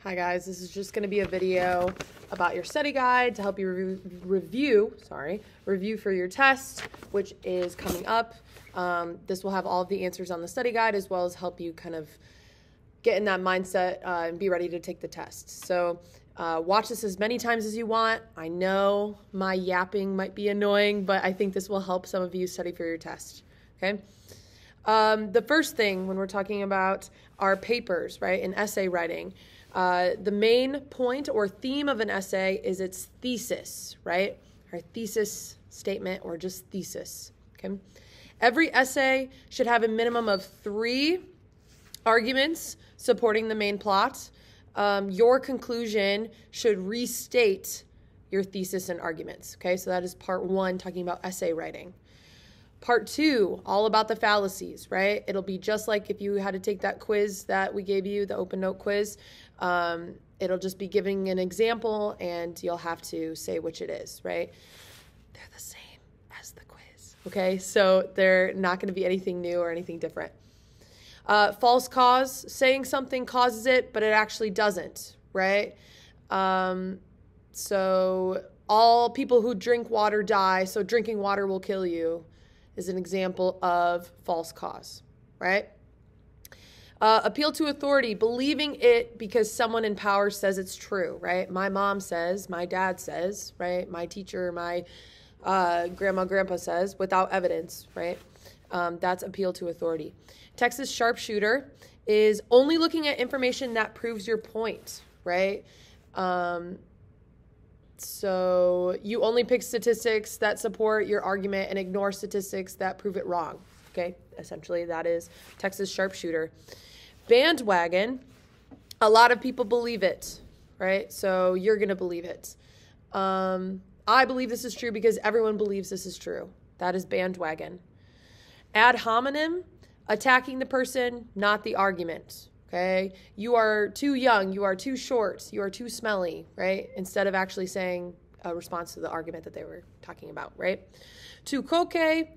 Hi guys, this is just going to be a video about your study guide to help you review for your test, which is coming up. This will have all of the answers on the study guide as well as help you kind of get in that mindset and be ready to take the test. So watch this as many times as you want. I know my yapping might be annoying, but I think this will help some of you study for your test, okay? The first thing when we're talking about our papers, right, in essay writing, the main point or theme of an essay is its thesis, right? Our thesis statement or just thesis, okay? Every essay should have a minimum of 3 arguments supporting the main plot. Your conclusion should restate your thesis and arguments, okay? So that is part 1, talking about essay writing. Part 2, all about the fallacies, right? It'll be just like if you had to take that quiz that we gave you, the open note quiz. It'll just be giving an example and you'll have to say which it is, right? They're the same as the quiz, okay? So they're not going to be anything new or anything different. False cause, saying something causes it, but it actually doesn't, right? So all people who drink water die, so drinking water will kill you is an example of false cause, right? Appeal to authority, believing it because someone in power says it's true, right? My mom says, my dad says, right? My teacher, my grandma, grandpa says, without evidence, right? That's appeal to authority. Texas sharpshooter is only looking at information that proves your point, right? So you only pick statistics that support your argument and ignore statistics that prove it wrong, okay? Essentially, that is Texas sharpshooter. Bandwagon, a lot of people believe it, right? So you're going to believe it. I believe this is true because everyone believes this is true. That is bandwagon. Ad hominem, attacking the person, not the argument, okay? You are too young, you are too short, you are too smelly, right? Instead of actually saying a response to the argument that they were talking about, right? Tu quoque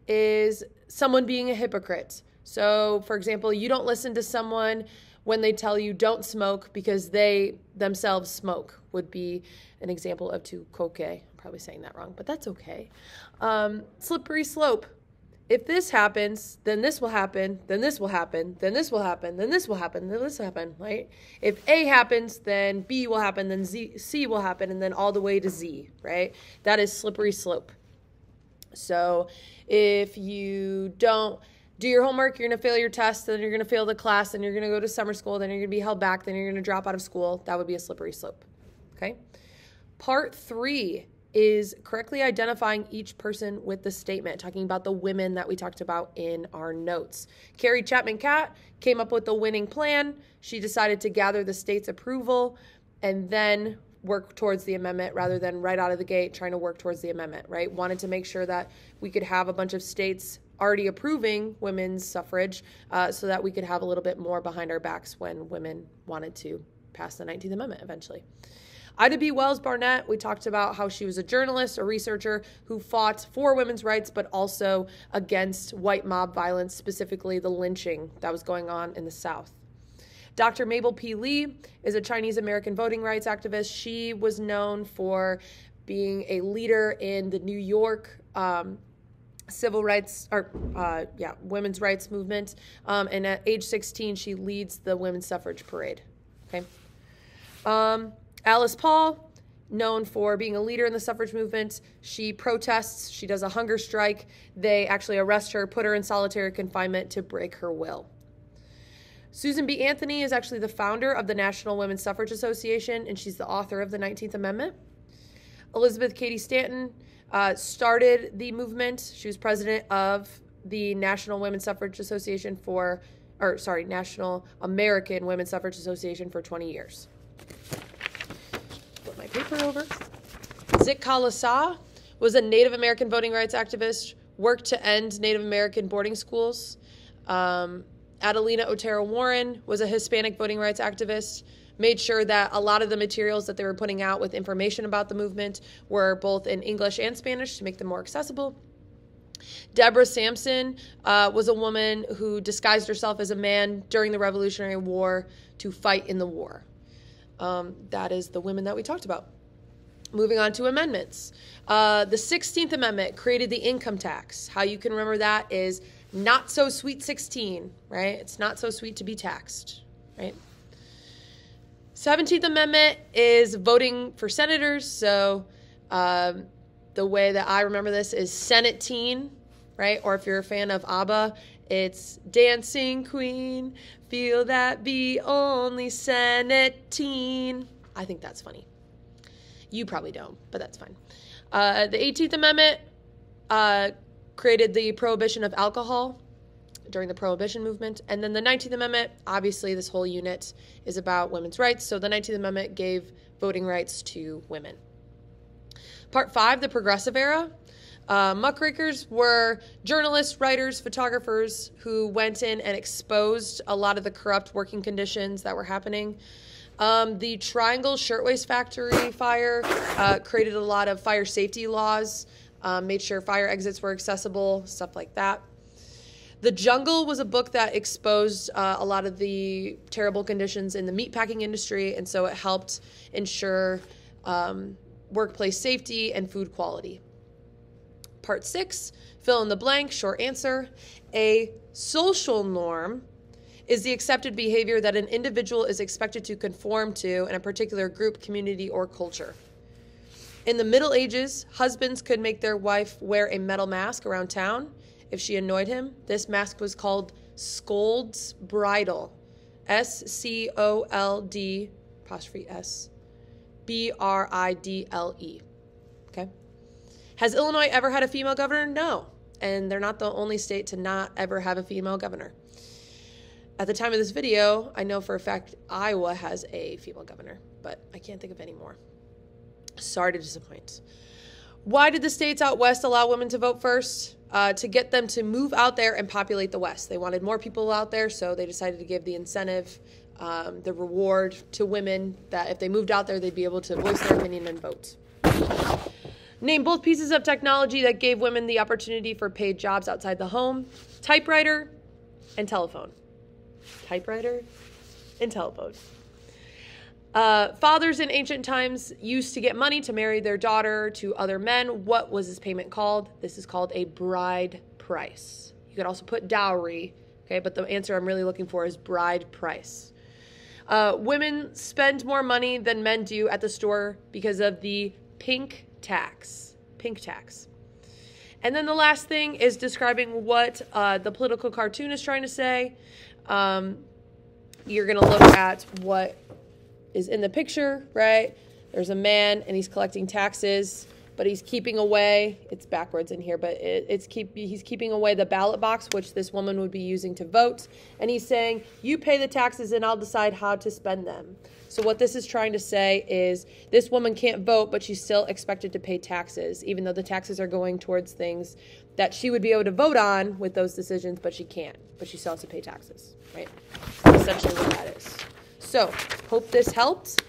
is someone being a hypocrite. So, for example, you don't listen to someone when they tell you don't smoke because they themselves smoke would be an example of tu quoque. I'm probably saying that wrong, but that's okay. Slippery slope. If this happens, then this will happen, then this will happen, then this will happen, then this will happen, then this will happen, right? If A happens, then B will happen, then C will happen, and then all the way to Z, right? That is slippery slope. So if you don't do your homework, you're going to fail your test, then you're going to fail the class, then you're going to go to summer school, then you're going to be held back, then you're going to drop out of school. That would be a slippery slope, okay? Part 3 is correctly identifying each person with the statement, talking about the women that we talked about in our notes. Carrie Chapman Catt came up with the winning plan. She decided to gather the state's approval and then work towards the amendment rather than right out of the gate trying to work towards the amendment, right? Wanted to make sure that we could have a bunch of states already approving women's suffrage so that we could have a little bit more behind our backs when women wanted to pass the 19th Amendment eventually. Ida B. Wells Barnett, we talked about how she was a journalist, a researcher who fought for women's rights, but also against white mob violence, specifically the lynching that was going on in the South. Dr. Mabel P. Lee is a Chinese-American voting rights activist. She was known for being a leader in the New York civil rights, women's rights movement. And at age 16, she leads the women's suffrage parade, okay? Alice Paul, known for being a leader in the suffrage movement. She protests. She does a hunger strike. They actually arrest her, put her in solitary confinement to break her will. Susan B. Anthony is actually the founder of the National Women's Suffrage Association, and she's the author of the 19th Amendment. Elizabeth Cady Stanton started the movement. She was president of the National Women's Suffrage Association National American Women's Suffrage Association for 20 years. Flip my paper over. Zik Khalasa was a Native American voting rights activist, worked to end Native American boarding schools. Adelina Otero Warren was a Hispanic voting rights activist, made sure that a lot of the materials that they were putting out with information about the movement were both in English and Spanish to make them more accessible. Deborah Sampson was a woman who disguised herself as a man during the Revolutionary War to fight in the war. That is the women that we talked about. Moving on to amendments. The 16th Amendment created the income tax. How you can remember that is not so sweet 16, right? It's not so sweet to be taxed, right? 17th Amendment is voting for senators. So the way that I remember this is Senate Teen, right? Or if you're a fan of ABBA, it's Dancing Queen, feel that be only Senate Teen. I think that's funny. You probably don't, but that's fine. The 18th Amendment created the prohibition of alcohol during the Prohibition movement. And then the 19th Amendment, obviously this whole unit is about women's rights. So the 19th Amendment gave voting rights to women. Part 5, the Progressive Era. Muckrakers were journalists, writers, photographers who went in and exposed a lot of the corrupt working conditions that were happening. The Triangle Shirtwaist Factory fire created a lot of fire safety laws, made sure fire exits were accessible, stuff like that. The Jungle was a book that exposed a lot of the terrible conditions in the meatpacking industry, and so it helped ensure workplace safety and food quality. Part 6, fill in the blank, short answer. A social norm is the accepted behavior that an individual is expected to conform to in a particular group, community, or culture. In the Middle Ages, husbands could make their wife wear a metal mask around town if she annoyed him. This mask was called Scold's Bridle. SCOLD apostrophe S BRIDLE. Okay. Has Illinois ever had a female governor? No. And they're not the only state to not ever have a female governor. At the time of this video, I know for a fact Iowa has a female governor, but I can't think of any more. Sorry to disappoint. Why did the states out west allow women to vote first? To get them to move out there and populate the West. They wanted more people out there, so they decided to give the incentive, the reward to women that if they moved out there, they'd be able to voice their opinion and vote. Name both pieces of technology that gave women the opportunity for paid jobs outside the home. Typewriter and telephone. Typewriter and telephone. Fathers in ancient times used to get money to marry their daughter to other men. What was this payment called? This is called a bride price. You could also put dowry, okay, but the answer I'm really looking for is bride price. Women spend more money than men do at the store because of the pink tax. Pink tax. And then the last thing is describing what the political cartoon is trying to say. You're going to look at what is in the picture, right? There's a man and he's collecting taxes, but he's keeping away, it's backwards in here, but he's keeping away the ballot box, which this woman would be using to vote. And he's saying, you pay the taxes and I'll decide how to spend them. So what this is trying to say is this woman can't vote, but she's still expected to pay taxes, even though the taxes are going towards things that she would be able to vote on with those decisions, but she can't. But she still has to pay taxes, right? That's essentially what that is. So, hope this helped.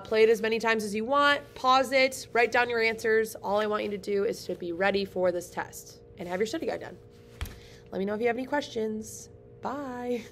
Play it as many times as you want. Pause it. Write down your answers. All I want you to do is to be ready for this test and have your study guide done. Let me know if you have any questions. Bye.